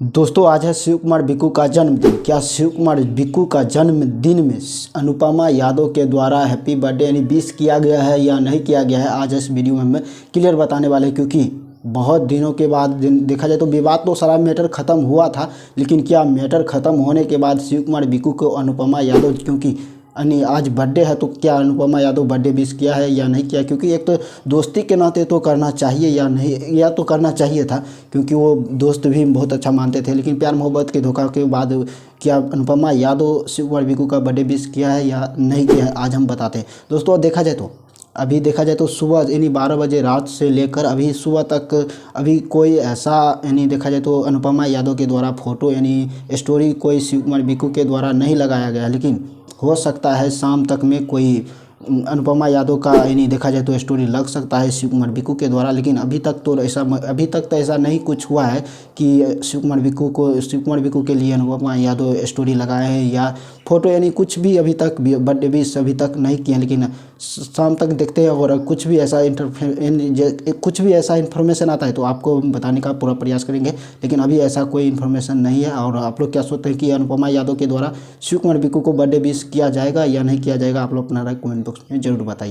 दोस्तों आज है शिव कुमार बिक्कू का जन्मदिन। क्या शिव कुमार बिक्कू का जन्मदिन में अनुपमा यादव के द्वारा हैप्पी बर्थडे यानी विश किया गया है या नहीं किया गया है, आज इस वीडियो में मैं क्लियर बताने वाले हैं। क्योंकि बहुत दिनों के बाद देखा जाए तो विवाद तो सारा मैटर ख़त्म हुआ था, लेकिन क्या मैटर ख़त्म होने के बाद शिव कुमार बिक्कू को अनुपमा यादव, क्योंकि आज बर्थडे है, तो क्या अनुपमा यादव बर्थडे विश किया है या नहीं किया? क्योंकि एक तो दोस्ती के नाते तो करना चाहिए या नहीं, या तो करना चाहिए था, क्योंकि वो दोस्त भी बहुत अच्छा मानते थे। लेकिन प्यार मोहब्बत के धोखा के बाद क्या अनुपमा यादव शिव कुमार बिक्कू का बर्थडे विश किया है या नहीं किया है, आज हम बताते हैं। दोस्तों अभी देखा जाए तो सुबह यानी 12 बजे रात से लेकर अभी सुबह तक अभी कोई ऐसा यानी देखा जाए तो अनुपमा यादव के द्वारा फ़ोटो यानी स्टोरी कोई शिव कुमार बिक्कू के द्वारा नहीं लगाया गया। लेकिन हो सकता है शाम तक में कोई अनुपमा यादव का यानी देखा जाए तो स्टोरी लग सकता है शिव कुमार बिक्कू के द्वारा। लेकिन अभी तक तो ऐसा नहीं कुछ हुआ है कि शिव कुमार बिक्कू के लिए अनुपमा यादव स्टोरी लगाए हैं या फ़ोटो यानी कुछ भी अभी तक बर्थडे विश अभी तक नहीं किए हैं। लेकिन शाम तक देखते हैं, और कुछ भी ऐसा इन्फॉर्मेशन आता है तो आपको बताने का पूरा प्रयास करेंगे। लेकिन अभी ऐसा कोई इन्फॉर्मेशन नहीं है। और आप लोग क्या सोचते हैं कि अनुपमा यादव के द्वारा शिव कुमार बिक्कू को बर्थडे विश किया जाएगा या नहीं किया जाएगा? आप लोग अपना राय कमेंट बॉक्स में ज़रूर बताइए।